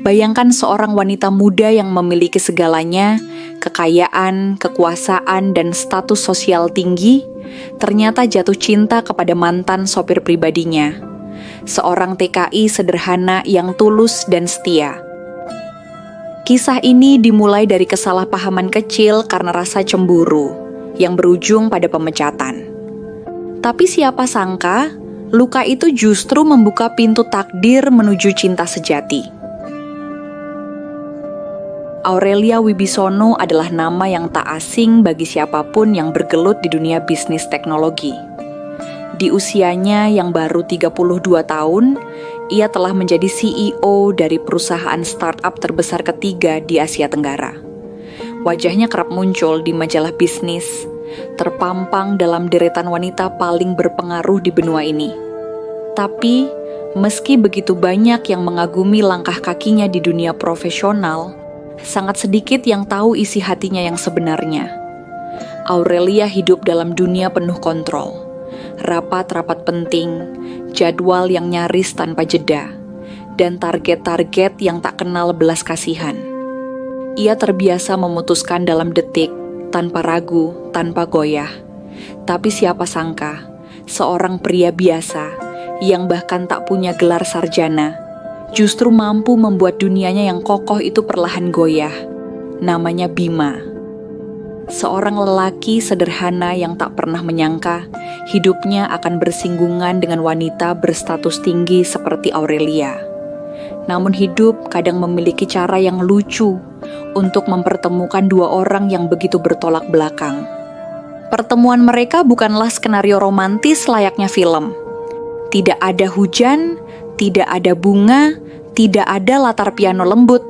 Bayangkan seorang wanita muda yang memiliki segalanya, kekayaan, kekuasaan, dan status sosial tinggi, ternyata jatuh cinta kepada mantan sopir pribadinya. Seorang TKI sederhana yang tulus dan setia. Kisah ini dimulai dari kesalahpahaman kecil karena rasa cemburu, yang berujung pada pemecatan. Tapi siapa sangka, luka itu justru membuka pintu takdir menuju cinta sejati. Aurelia Wibisono adalah nama yang tak asing bagi siapapun yang bergelut di dunia bisnis teknologi. Di usianya yang baru 32 tahun, ia telah menjadi CEO dari perusahaan startup terbesar ketiga di Asia Tenggara. Wajahnya kerap muncul di majalah bisnis, terpampang dalam deretan wanita paling berpengaruh di benua ini. Tapi, meski begitu banyak yang mengagumi langkah kakinya di dunia profesional, sangat sedikit yang tahu isi hatinya yang sebenarnya. Aurelia hidup dalam dunia penuh kontrol. Rapat-rapat penting, jadwal yang nyaris tanpa jeda, dan target-target yang tak kenal belas kasihan. Ia terbiasa memutuskan dalam detik, tanpa ragu, tanpa goyah. Tapi siapa sangka, seorang pria biasa, yang bahkan tak punya gelar sarjana, justru mampu membuat dunianya yang kokoh itu perlahan goyah. Namanya Bima. Seorang lelaki sederhana yang tak pernah menyangka hidupnya akan bersinggungan dengan wanita berstatus tinggi seperti Aurelia. Namun hidup kadang memiliki cara yang lucu untuk mempertemukan dua orang yang begitu bertolak belakang. Pertemuan mereka bukanlah skenario romantis layaknya film. Tidak ada hujan, tidak ada bunga, tidak ada latar piano lembut.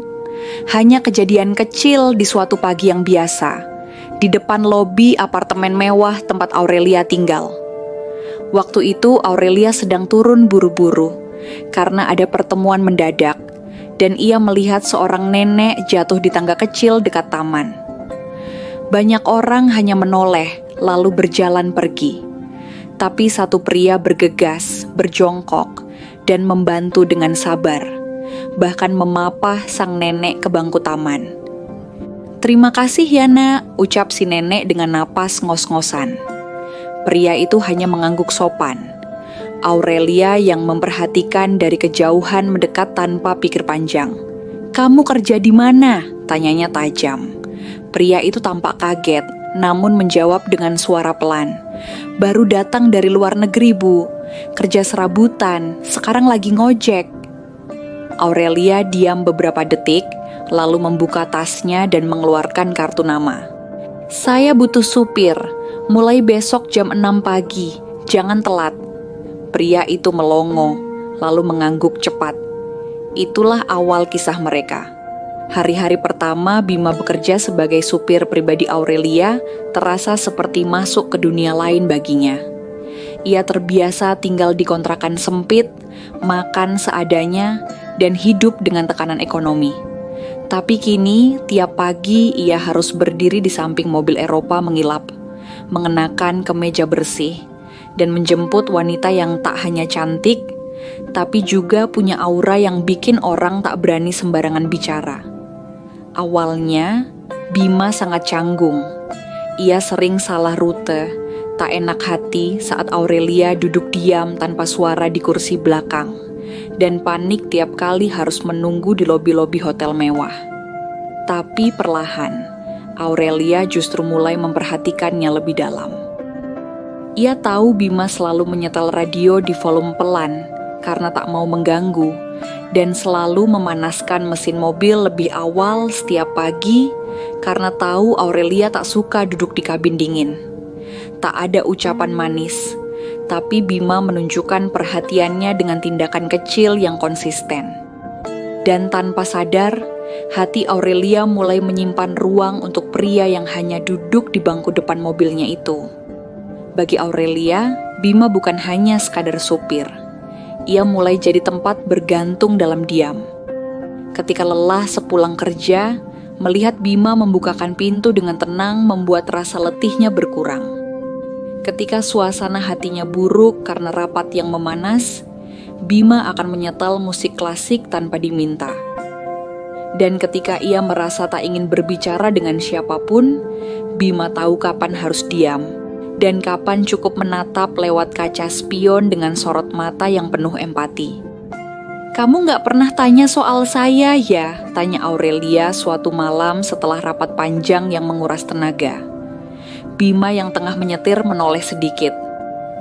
Hanya kejadian kecil di suatu pagi yang biasa, di depan lobi apartemen mewah tempat Aurelia tinggal. Waktu itu Aurelia sedang turun buru-buru, karena ada pertemuan mendadak, dan ia melihat seorang nenek jatuh di tangga kecil dekat taman. Banyak orang hanya menoleh, lalu berjalan pergi. Tapi satu pria bergegas, berjongkok, dan membantu dengan sabar, bahkan memapah sang nenek ke bangku taman. "Terima kasih ya nak," ucap si nenek dengan napas ngos-ngosan. Pria itu hanya mengangguk sopan. Aurelia yang memperhatikan dari kejauhan mendekat tanpa pikir panjang. "Kamu kerja di mana?" tanyanya tajam. Pria itu tampak kaget, namun menjawab dengan suara pelan. "Baru datang dari luar negeri, Bu. Kerja serabutan, sekarang lagi ngojek." Aurelia diam beberapa detik, lalu membuka tasnya dan mengeluarkan kartu nama. "Saya butuh supir, mulai besok jam 6 pagi, jangan telat." Pria itu melongo, lalu mengangguk cepat. Itulah awal kisah mereka. Hari-hari pertama Bima bekerja sebagai supir pribadi Aurelia terasa seperti masuk ke dunia lain baginya. Ia terbiasa tinggal di kontrakan sempit, makan seadanya, dan hidup dengan tekanan ekonomi. Tapi kini, tiap pagi ia harus berdiri di samping mobil Eropa mengilap, mengenakan kemeja bersih, dan menjemput wanita yang tak hanya cantik, tapi juga punya aura yang bikin orang tak berani sembarangan bicara. Awalnya, Bima sangat canggung. Ia sering salah rute, tak enak hati saat Aurelia duduk diam tanpa suara di kursi belakang, dan panik tiap kali harus menunggu di lobi-lobi hotel mewah. Tapi perlahan, Aurelia justru mulai memperhatikannya lebih dalam. Ia tahu Bima selalu menyetel radio di volume pelan karena tak mau mengganggu, dan selalu memanaskan mesin mobil lebih awal setiap pagi karena tahu Aurelia tak suka duduk di kabin dingin. Tak ada ucapan manis, tapi Bima menunjukkan perhatiannya dengan tindakan kecil yang konsisten. Dan tanpa sadar, hati Aurelia mulai menyimpan ruang untuk pria yang hanya duduk di bangku depan mobilnya itu. Bagi Aurelia, Bima bukan hanya sekadar supir. Ia mulai jadi tempat bergantung dalam diam. Ketika lelah sepulang kerja, melihat Bima membukakan pintu dengan tenang membuat rasa letihnya berkurang. Ketika suasana hatinya buruk karena rapat yang memanas, Bima akan menyetel musik klasik tanpa diminta. Dan ketika ia merasa tak ingin berbicara dengan siapapun, Bima tahu kapan harus diam dan kapan cukup menatap lewat kaca spion dengan sorot mata yang penuh empati. "Kamu nggak pernah tanya soal saya ya?" tanya Aurelia suatu malam setelah rapat panjang yang menguras tenaga. Bima yang tengah menyetir menoleh sedikit.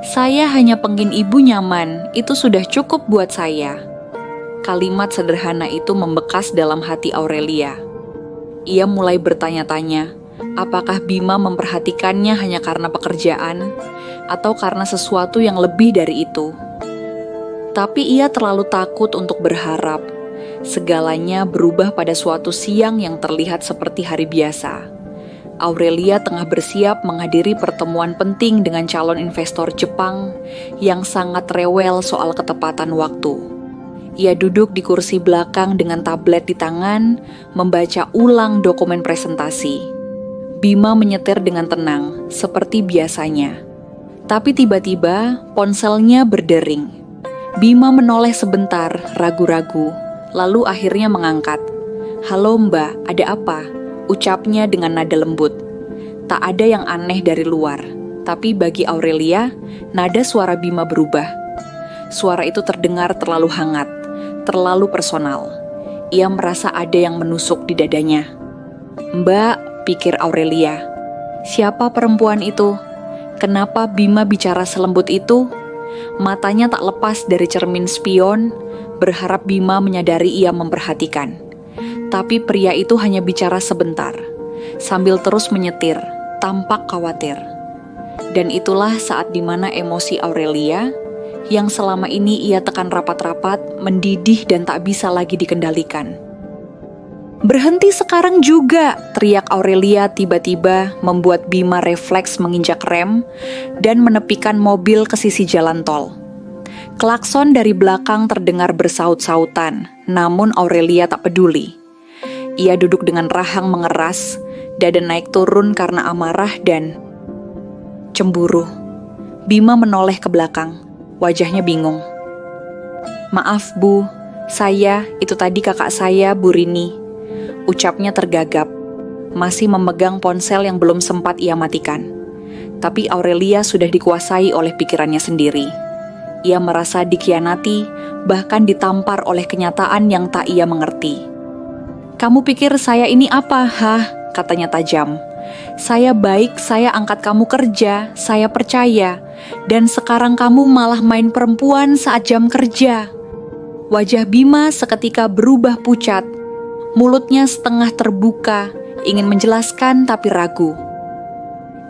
"Saya hanya pengen ibu nyaman, itu sudah cukup buat saya." Kalimat sederhana itu membekas dalam hati Aurelia. Ia mulai bertanya-tanya, apakah Bima memperhatikannya hanya karena pekerjaan atau karena sesuatu yang lebih dari itu. Tapi ia terlalu takut untuk berharap. Segalanya berubah pada suatu siang yang terlihat seperti hari biasa. Aurelia tengah bersiap menghadiri pertemuan penting dengan calon investor Jepang yang sangat rewel soal ketepatan waktu. Ia duduk di kursi belakang dengan tablet di tangan, membaca ulang dokumen presentasi. Bima menyetir dengan tenang, seperti biasanya. Tapi tiba-tiba ponselnya berdering. Bima menoleh sebentar, ragu-ragu, lalu akhirnya mengangkat. "Halo Mbak, ada apa?" ucapnya dengan nada lembut. Tak ada yang aneh dari luar, tapi bagi Aurelia, nada suara Bima berubah. Suara itu terdengar terlalu hangat, terlalu personal. Ia merasa ada yang menusuk di dadanya. "Mbak," pikir Aurelia, "siapa perempuan itu? Kenapa Bima bicara selembut itu?" Matanya tak lepas dari cermin spion, berharap Bima menyadari ia memperhatikan. Tapi pria itu hanya bicara sebentar, sambil terus menyetir, tampak khawatir. Dan itulah saat dimana emosi Aurelia, yang selama ini ia tekan rapat-rapat, mendidih dan tak bisa lagi dikendalikan. "Berhenti sekarang juga!" teriak Aurelia tiba-tiba, membuat Bima refleks menginjak rem dan menepikan mobil ke sisi jalan tol. Klakson dari belakang terdengar bersaut-sautan, namun Aurelia tak peduli. Ia duduk dengan rahang mengeras, dada naik turun karena amarah dan cemburu. Bima menoleh ke belakang. Wajahnya bingung. "Maaf Bu, itu tadi kakak saya, Bu Rini," ucapnya tergagap, masih memegang ponsel yang belum sempat ia matikan. Tapi Aurelia sudah dikuasai oleh pikirannya sendiri. Ia merasa dikhianati, bahkan ditampar oleh kenyataan yang tak ia mengerti. "Kamu pikir saya ini apa, hah?" katanya tajam. "Saya baik, saya angkat kamu kerja, saya percaya. Dan sekarang kamu malah main perempuan saat jam kerja." Wajah Bima seketika berubah pucat. Mulutnya setengah terbuka, ingin menjelaskan tapi ragu.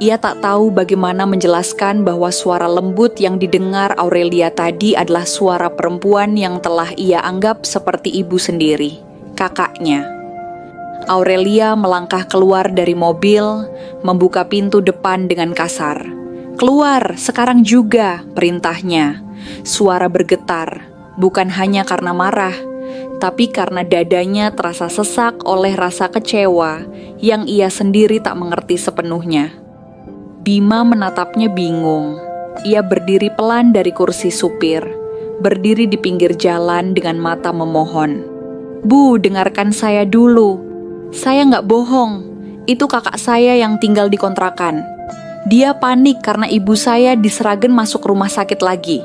Ia tak tahu bagaimana menjelaskan bahwa suara lembut yang didengar Aurelia tadi adalah suara perempuan yang telah ia anggap seperti ibu sendiri, kakaknya. Aurelia melangkah keluar dari mobil, membuka pintu depan dengan kasar. "Keluar, sekarang juga," perintahnya. Suara bergetar, bukan hanya karena marah, tapi karena dadanya terasa sesak oleh rasa kecewa yang ia sendiri tak mengerti sepenuhnya. Bima menatapnya bingung. Ia berdiri pelan dari kursi supir, berdiri di pinggir jalan dengan mata memohon. "Bu, dengarkan saya dulu. Saya nggak bohong, itu kakak saya yang tinggal di kontrakan. Dia panik karena ibu saya diseragen masuk rumah sakit lagi."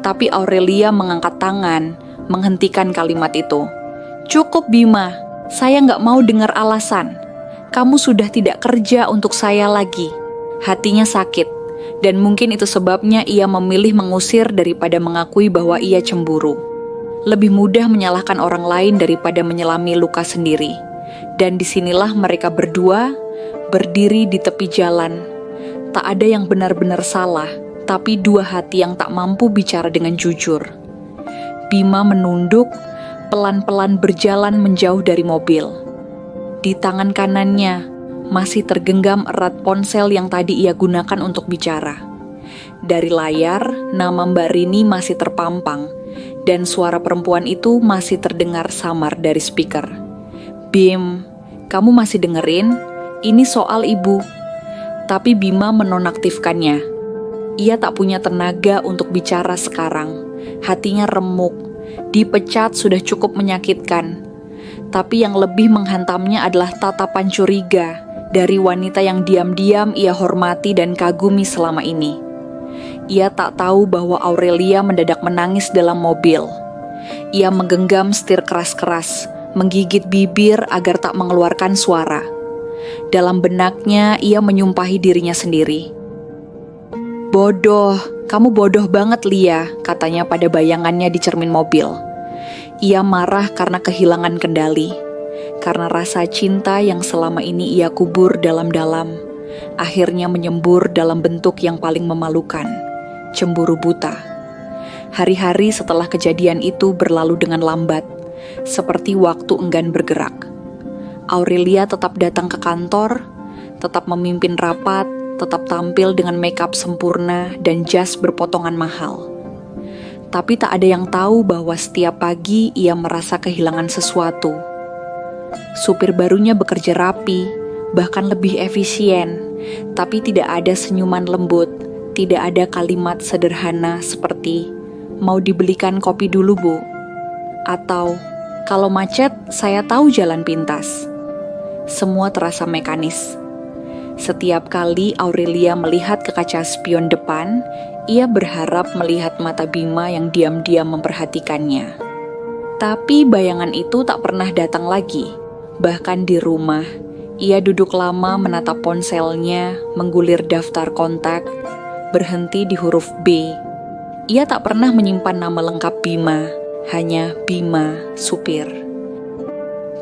Tapi Aurelia mengangkat tangan, menghentikan kalimat itu. "Cukup Bima, saya nggak mau dengar alasan. Kamu sudah tidak kerja untuk saya lagi." Hatinya sakit, dan mungkin itu sebabnya ia memilih mengusir daripada mengakui bahwa ia cemburu. Lebih mudah menyalahkan orang lain daripada menyelami luka sendiri. Dan disinilah mereka berdua berdiri di tepi jalan. Tak ada yang benar-benar salah, tapi dua hati yang tak mampu bicara dengan jujur. Bima menunduk, pelan-pelan berjalan menjauh dari mobil. Di tangan kanannya masih tergenggam erat ponsel yang tadi ia gunakan untuk bicara. Dari layar, nama Mbak Rini masih terpampang, dan suara perempuan itu masih terdengar samar dari speaker. "Bim, kamu masih dengerin? Ini soal ibu." Tapi Bima menonaktifkannya. Ia tak punya tenaga untuk bicara sekarang. Hatinya remuk. Dipecat sudah cukup menyakitkan. Tapi yang lebih menghantamnya adalah tatapan curiga dari wanita yang diam-diam ia hormati dan kagumi selama ini. Ia tak tahu bahwa Aurelia mendadak menangis dalam mobil. Ia menggenggam setir keras-keras, menggigit bibir agar tak mengeluarkan suara. Dalam benaknya, ia menyumpahi dirinya sendiri. "Bodoh, kamu bodoh banget, Lia," katanya pada bayangannya di cermin mobil. Ia marah karena kehilangan kendali, karena rasa cinta yang selama ini ia kubur dalam-dalam, akhirnya menyembur dalam bentuk yang paling memalukan, cemburu buta. Hari-hari setelah kejadian itu berlalu dengan lambat, seperti waktu enggan bergerak. Aurelia tetap datang ke kantor, tetap memimpin rapat, tetap tampil dengan makeup sempurna dan jas berpotongan mahal. Tapi tak ada yang tahu bahwa setiap pagi ia merasa kehilangan sesuatu. Supir barunya bekerja rapi, bahkan lebih efisien, tapi tidak ada senyuman lembut, tidak ada kalimat sederhana seperti, "Mau dibelikan kopi dulu, Bu?" Atau, "Kalau macet, saya tahu jalan pintas." Semua terasa mekanis. Setiap kali Aurelia melihat ke kaca spion depan, ia berharap melihat mata Bima yang diam-diam memperhatikannya. Tapi bayangan itu tak pernah datang lagi. Bahkan di rumah, ia duduk lama menatap ponselnya, menggulir daftar kontak, berhenti di huruf B. Ia tak pernah menyimpan nama lengkap Bima, hanya Bima, supir.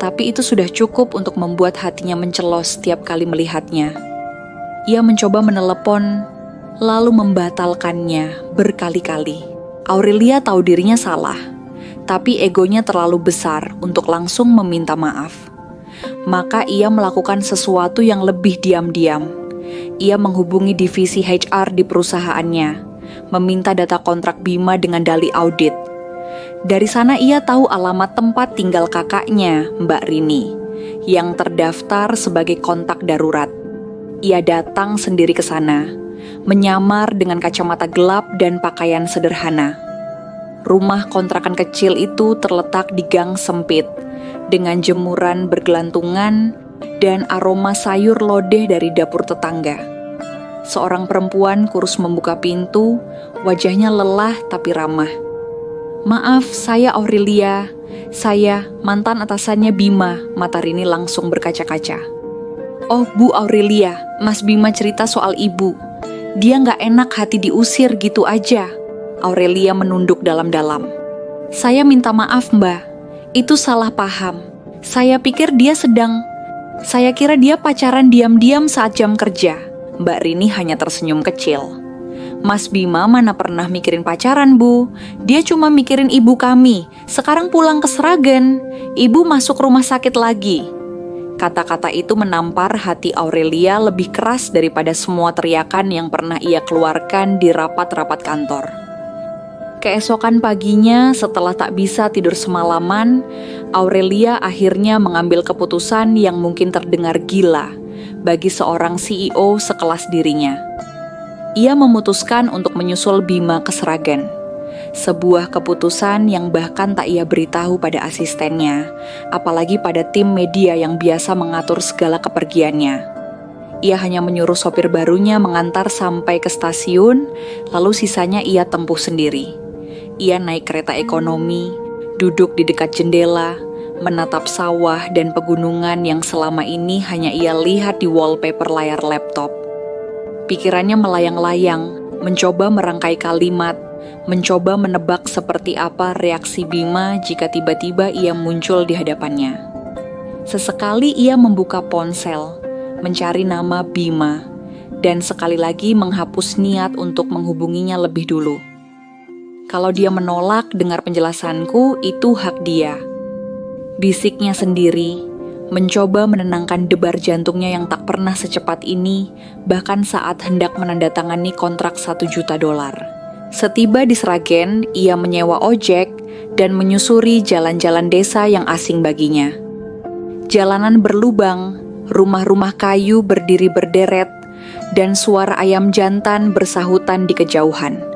Tapi itu sudah cukup untuk membuat hatinya mencelos setiap kali melihatnya. Ia mencoba menelepon, lalu membatalkannya berkali-kali. Aurelia tahu dirinya salah, tapi egonya terlalu besar untuk langsung meminta maaf. Maka ia melakukan sesuatu yang lebih diam-diam. Ia menghubungi divisi HR di perusahaannya, meminta data kontrak Bima dengan dalih audit. Dari sana ia tahu alamat tempat tinggal kakaknya, Mbak Rini, yang terdaftar sebagai kontak darurat. Ia datang sendiri ke sana, menyamar dengan kacamata gelap dan pakaian sederhana. Rumah kontrakan kecil itu terletak di gang sempit, dengan jemuran bergelantungan dan aroma sayur lodeh dari dapur tetangga. Seorang perempuan kurus membuka pintu, wajahnya lelah tapi ramah. "Maaf, saya Aurelia. Saya mantan atasannya Bima," mata Rini langsung berkaca-kaca. "Oh, Bu Aurelia, Mas Bima cerita soal ibu. Dia nggak enak hati diusir gitu aja." Aurelia menunduk dalam-dalam. "Saya minta maaf, Mbak. Itu salah paham. Saya kira dia pacaran diam-diam saat jam kerja." Mbak Rini hanya tersenyum kecil. "Mas Bima mana pernah mikirin pacaran, Bu. Dia cuma mikirin ibu kami. Sekarang pulang ke Sragen. Ibu masuk rumah sakit lagi." Kata-kata itu menampar hati Aurelia lebih keras daripada semua teriakan yang pernah ia keluarkan di rapat-rapat kantor. Keesokan paginya, setelah tak bisa tidur semalaman, Aurelia akhirnya mengambil keputusan yang mungkin terdengar gila bagi seorang CEO sekelas dirinya. Ia memutuskan untuk menyusul Bima ke Sragen. Sebuah keputusan yang bahkan tak ia beritahu pada asistennya, apalagi pada tim media yang biasa mengatur segala kepergiannya. Ia hanya menyuruh sopir barunya mengantar sampai ke stasiun, lalu sisanya ia tempuh sendiri. Ia naik kereta ekonomi, duduk di dekat jendela, menatap sawah dan pegunungan yang selama ini hanya ia lihat di wallpaper layar laptop. Pikirannya melayang-layang, mencoba merangkai kalimat, mencoba menebak seperti apa reaksi Bima jika tiba-tiba ia muncul di hadapannya. Sesekali ia membuka ponsel, mencari nama Bima, dan sekali lagi menghapus niat untuk menghubunginya lebih dulu. Kalau dia menolak dengar penjelasanku, itu hak dia. Bisiknya sendiri, mencoba menenangkan debar jantungnya yang tak pernah secepat ini, bahkan saat hendak menandatangani kontrak $1 juta. Setiba di Sragen, ia menyewa ojek dan menyusuri jalan-jalan desa yang asing baginya. Jalanan berlubang, rumah-rumah kayu berdiri berderet, dan suara ayam jantan bersahutan di kejauhan.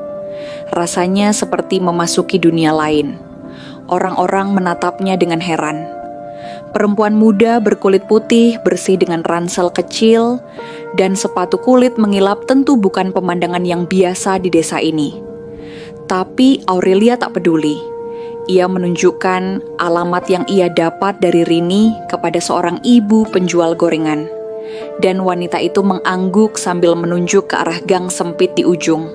Rasanya seperti memasuki dunia lain. Orang-orang menatapnya dengan heran. Perempuan muda berkulit putih bersih dengan ransel kecil dan sepatu kulit mengilap tentu bukan pemandangan yang biasa di desa ini. Tapi Aurelia tak peduli. Ia menunjukkan alamat yang ia dapat dari Rini kepada seorang ibu penjual gorengan. Dan wanita itu mengangguk sambil menunjuk ke arah gang sempit di ujung.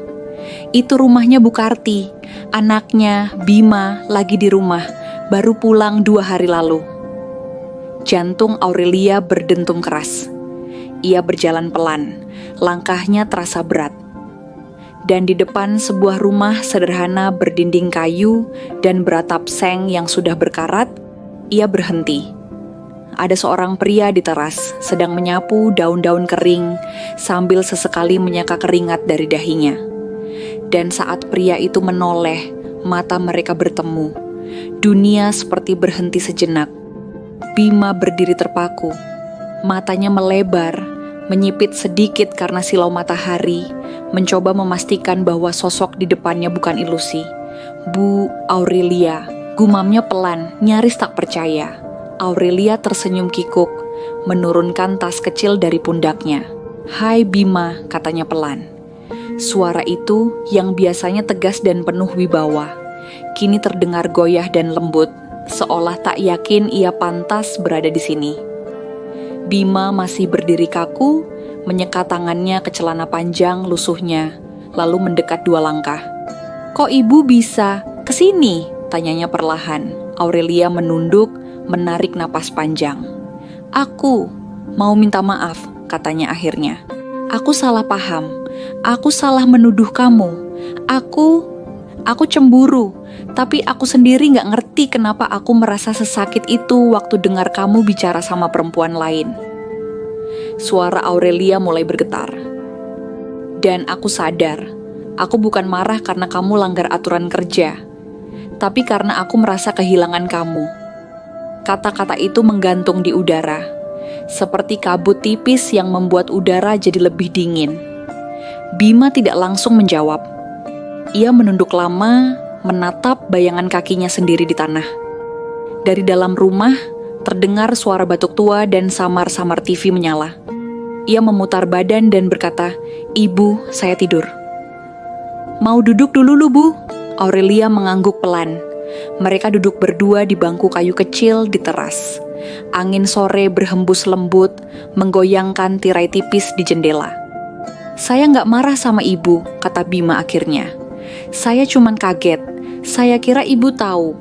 Itu rumahnya Bu Karti. Anaknya, Bima, lagi di rumah. Baru pulang 2 hari lalu. Jantung Aurelia berdentum keras. Ia berjalan pelan, langkahnya terasa berat. Dan di depan sebuah rumah sederhana berdinding kayu dan beratap seng yang sudah berkarat, ia berhenti. Ada seorang pria di teras, sedang menyapu daun-daun kering sambil sesekali menyeka keringat dari dahinya. Dan saat pria itu menoleh, mata mereka bertemu. Dunia seperti berhenti sejenak. Bima berdiri terpaku, matanya melebar, menyipit sedikit karena silau matahari, mencoba memastikan bahwa sosok di depannya bukan ilusi. Bu Aurelia, gumamnya pelan, nyaris tak percaya. Aurelia tersenyum kikuk, menurunkan tas kecil dari pundaknya. "Hai Bima," katanya pelan. Suara itu yang biasanya tegas dan penuh wibawa, kini terdengar goyah dan lembut, seolah tak yakin ia pantas berada di sini. Bima masih berdiri kaku, menyeka tangannya ke celana panjang lusuhnya, lalu mendekat 2 langkah. "Kok ibu bisa kesini?" tanyanya perlahan. Aurelia menunduk, menarik napas panjang. "Aku mau minta maaf," katanya akhirnya. "Aku salah paham. Aku salah menuduh kamu. Aku cemburu. Tapi aku sendiri gak ngerti kenapa aku merasa sesakit itu waktu dengar kamu bicara sama perempuan lain." Suara Aurelia mulai bergetar. "Dan aku sadar, aku bukan marah karena kamu langgar aturan kerja, tapi karena aku merasa kehilangan kamu." Kata-kata itu menggantung di udara, seperti kabut tipis yang membuat udara jadi lebih dingin. Bima tidak langsung menjawab. Ia menunduk lama, menatap bayangan kakinya sendiri di tanah. Dari dalam rumah, terdengar suara batuk tua dan samar-samar TV menyala. Ia memutar badan dan berkata, "Ibu, saya tidur." "Mau duduk dulu, Bu?" Aurelia mengangguk pelan. Mereka duduk berdua di bangku kayu kecil di teras. Angin sore berhembus lembut, menggoyangkan tirai tipis di jendela. "Saya nggak marah sama ibu," kata Bima akhirnya. "Saya cuman kaget. Saya kira ibu tahu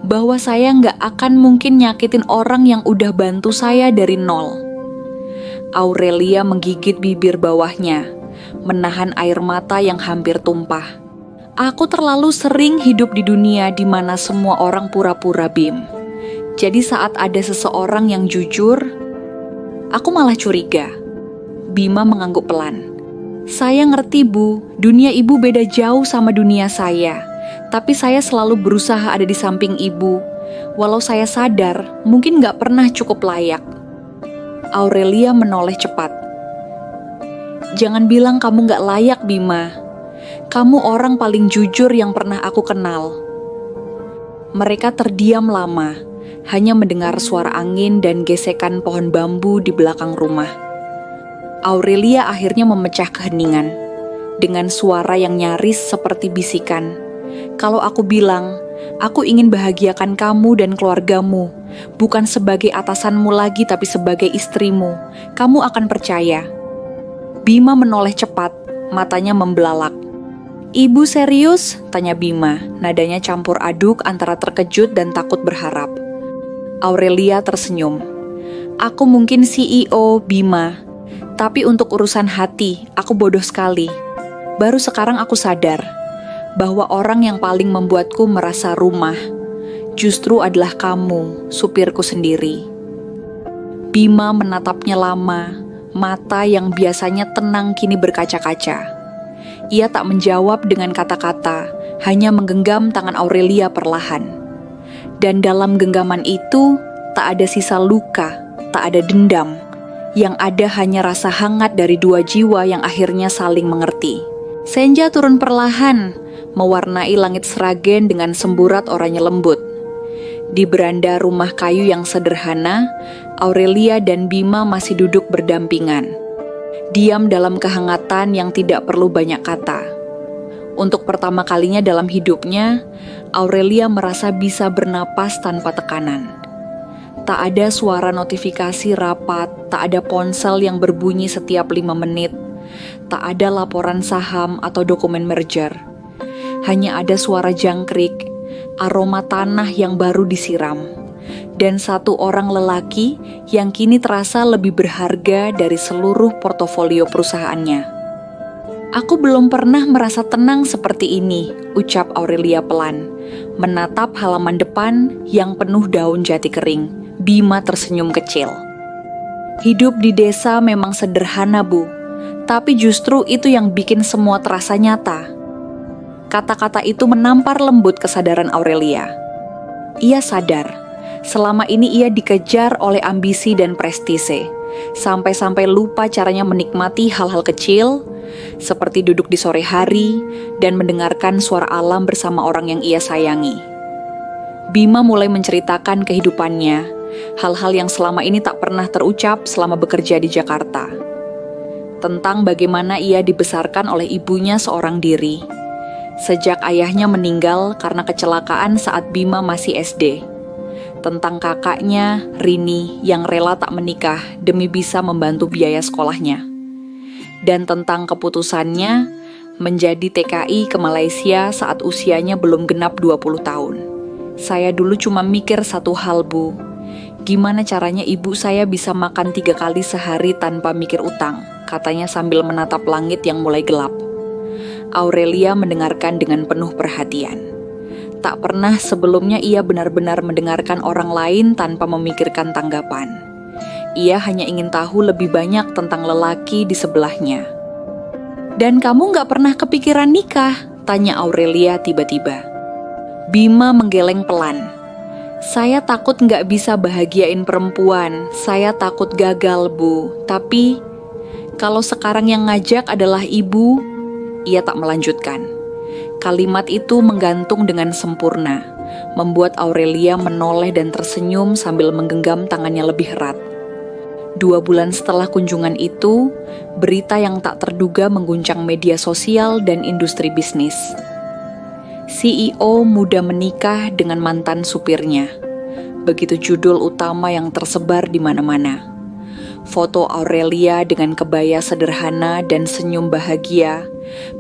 bahwa saya nggak akan mungkin nyakitin orang yang udah bantu saya dari nol." Aurelia menggigit bibir bawahnya, menahan air mata yang hampir tumpah. "Aku terlalu sering hidup di dunia di mana semua orang pura-pura, Bim. Jadi saat ada seseorang yang jujur, aku malah curiga." Bima mengangguk pelan. "Saya ngerti, Bu, dunia ibu beda jauh sama dunia saya. Tapi saya selalu berusaha ada di samping ibu. Walau saya sadar, mungkin gak pernah cukup layak." Aurelia menoleh cepat. "Jangan bilang kamu gak layak, Bima. Kamu orang paling jujur yang pernah aku kenal." Mereka terdiam lama, hanya mendengar suara angin dan gesekan pohon bambu di belakang rumah. Aurelia akhirnya memecah keheningan dengan suara yang nyaris seperti bisikan. "Kalau aku bilang, aku ingin bahagiakan kamu dan keluargamu, bukan sebagai atasanmu lagi tapi sebagai istrimu, kamu akan percaya." Bima menoleh cepat, matanya membelalak. "Ibu serius?" tanya Bima, nadanya campur aduk antara terkejut dan takut berharap. Aurelia tersenyum. "Aku mungkin CEO, Bima. Tapi untuk urusan hati, aku bodoh sekali. Baru sekarang aku sadar bahwa orang yang paling membuatku merasa rumah justru adalah kamu, supirku sendiri." Bima menatapnya lama, mata yang biasanya tenang kini berkaca-kaca. Ia tak menjawab dengan kata-kata, hanya menggenggam tangan Aurelia perlahan. Dan dalam genggaman itu, tak ada sisa luka, tak ada dendam. Yang ada hanya rasa hangat dari 2 jiwa yang akhirnya saling mengerti. Senja turun perlahan, mewarnai langit Sragen dengan semburat oranye lembut. Di beranda rumah kayu yang sederhana, Aurelia dan Bima masih duduk berdampingan. Diam dalam kehangatan yang tidak perlu banyak kata. Untuk pertama kalinya dalam hidupnya, Aurelia merasa bisa bernapas tanpa tekanan. Tak ada suara notifikasi rapat, tak ada ponsel yang berbunyi setiap 5 menit, tak ada laporan saham atau dokumen merger. Hanya ada suara jangkrik, aroma tanah yang baru disiram, dan satu orang lelaki yang kini terasa lebih berharga dari seluruh portofolio perusahaannya. "Aku belum pernah merasa tenang seperti ini," ucap Aurelia pelan, menatap halaman depan yang penuh daun jati kering. Bima tersenyum kecil. "Hidup di desa memang sederhana, Bu, tapi justru itu yang bikin semua terasa nyata." Kata-kata itu menampar lembut kesadaran Aurelia. Ia sadar, selama ini ia dikejar oleh ambisi dan prestise, sampai-sampai lupa caranya menikmati hal-hal kecil, seperti duduk di sore hari dan mendengarkan suara alam bersama orang yang ia sayangi. Bima mulai menceritakan kehidupannya, hal-hal yang selama ini tak pernah terucap selama bekerja di Jakarta. Tentang bagaimana ia dibesarkan oleh ibunya seorang diri, sejak ayahnya meninggal karena kecelakaan saat Bima masih SD. Tentang kakaknya, Rini, yang rela tak menikah demi bisa membantu biaya sekolahnya. Dan tentang keputusannya menjadi TKI ke Malaysia saat usianya belum genap 20 tahun. "Saya dulu cuma mikir satu hal, Bu. Gimana caranya ibu saya bisa makan 3 kali sehari tanpa mikir utang," katanya sambil menatap langit yang mulai gelap. Aurelia mendengarkan dengan penuh perhatian. Tak pernah sebelumnya ia benar-benar mendengarkan orang lain tanpa memikirkan tanggapan. Ia hanya ingin tahu lebih banyak tentang lelaki di sebelahnya. "Dan kamu gak pernah kepikiran nikah?" tanya Aurelia tiba-tiba. Bima menggeleng pelan. "Saya takut gak bisa bahagiain perempuan, saya takut gagal, Bu. Tapi kalau sekarang yang ngajak adalah ibu," ia tak melanjutkan. Kalimat itu menggantung dengan sempurna, membuat Aurelia menoleh dan tersenyum sambil menggenggam tangannya lebih erat. 2 bulan setelah kunjungan itu, berita yang tak terduga mengguncang media sosial dan industri bisnis. CEO muda menikah dengan mantan supirnya. Begitu judul utama yang tersebar di mana-mana. Foto Aurelia dengan kebaya sederhana dan senyum bahagia,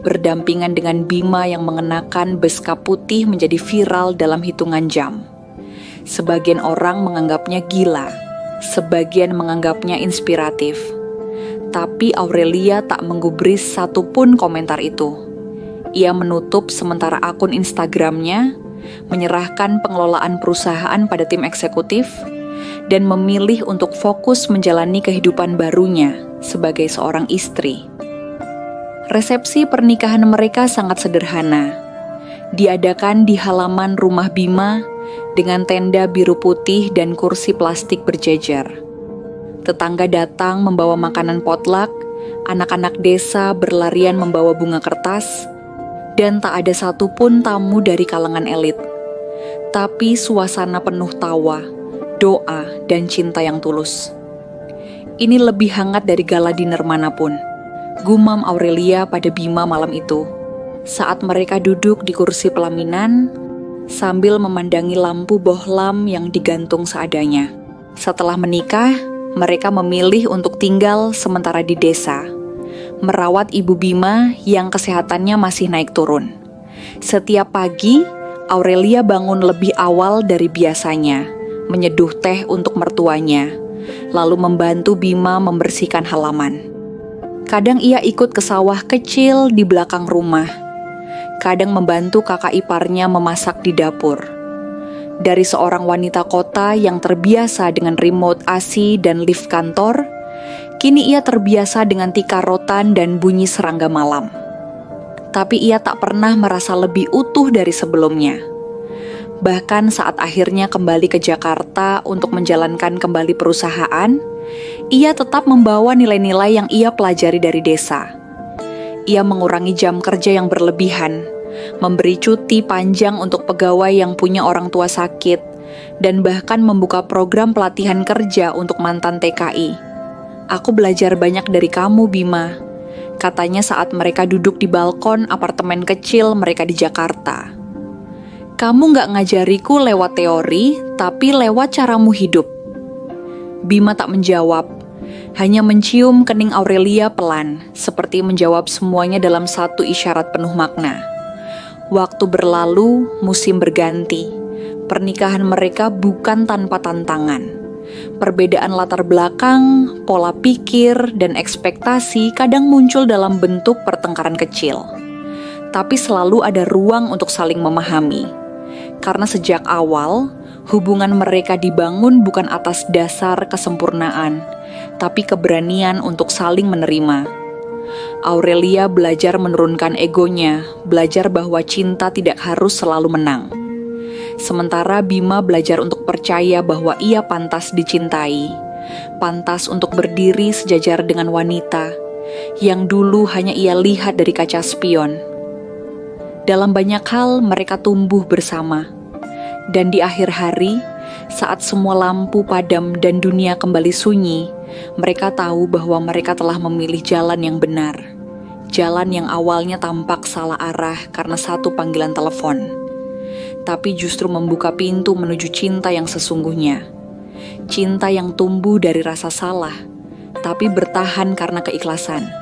berdampingan dengan Bima yang mengenakan beska putih menjadi viral dalam hitungan jam. Sebagian orang menganggapnya gila, sebagian menganggapnya inspiratif. Tapi Aurelia tak menggubris satupun komentar itu. Ia menutup sementara akun Instagramnya, menyerahkan pengelolaan perusahaan pada tim eksekutif, dan memilih untuk fokus menjalani kehidupan barunya sebagai seorang istri. Resepsi pernikahan mereka sangat sederhana. Diadakan di halaman rumah Bima dengan tenda biru putih dan kursi plastik berjejer. Tetangga datang membawa makanan potluck, anak-anak desa berlarian membawa bunga kertas, dan tak ada satupun tamu dari kalangan elit. Tapi suasana penuh tawa, doa, dan cinta yang tulus. "Ini lebih hangat dari gala dinner manapun," gumam Aurelia pada Bima malam itu, saat mereka duduk di kursi pelaminan, sambil memandangi lampu bohlam yang digantung seadanya. Setelah menikah, mereka memilih untuk tinggal sementara di desa, merawat ibu Bima yang kesehatannya masih naik turun. Setiap pagi, Aurelia bangun lebih awal dari biasanya, menyeduh teh untuk mertuanya, lalu membantu Bima membersihkan halaman. Kadang ia ikut ke sawah kecil di belakang rumah. Kadang membantu kakak iparnya memasak di dapur. Dari seorang wanita kota yang terbiasa dengan remote AC dan lift kantor, kini ia terbiasa dengan tikar rotan dan bunyi serangga malam. Tapi ia tak pernah merasa lebih utuh dari sebelumnya. Bahkan saat akhirnya kembali ke Jakarta untuk menjalankan kembali perusahaan, ia tetap membawa nilai-nilai yang ia pelajari dari desa. Ia mengurangi jam kerja yang berlebihan, memberi cuti panjang untuk pegawai yang punya orang tua sakit, dan bahkan membuka program pelatihan kerja untuk mantan TKI. "Aku belajar banyak dari kamu, Bima," katanya saat mereka duduk di balkon apartemen kecil mereka di Jakarta. "Kamu nggak ngajariku lewat teori, tapi lewat caramu hidup." Bima tak menjawab, hanya mencium kening Aurelia pelan, seperti menjawab semuanya dalam satu isyarat penuh makna. Waktu berlalu, musim berganti. Pernikahan mereka bukan tanpa tantangan. Perbedaan latar belakang, pola pikir, dan ekspektasi kadang muncul dalam bentuk pertengkaran kecil. Tapi selalu ada ruang untuk saling memahami. Karena sejak awal, hubungan mereka dibangun bukan atas dasar kesempurnaan, tapi keberanian untuk saling menerima. Aurelia belajar menurunkan egonya, belajar bahwa cinta tidak harus selalu menang. Sementara Bima belajar untuk percaya bahwa ia pantas dicintai, pantas untuk berdiri sejajar dengan wanita yang dulu hanya ia lihat dari kaca spion. Dalam banyak hal mereka tumbuh bersama. Dan di akhir hari, saat semua lampu padam dan dunia kembali sunyi, mereka tahu bahwa mereka telah memilih jalan yang benar. Jalan yang awalnya tampak salah arah karena satu panggilan telepon, tapi justru membuka pintu menuju cinta yang sesungguhnya. Cinta yang tumbuh dari rasa salah, tapi bertahan karena keikhlasan.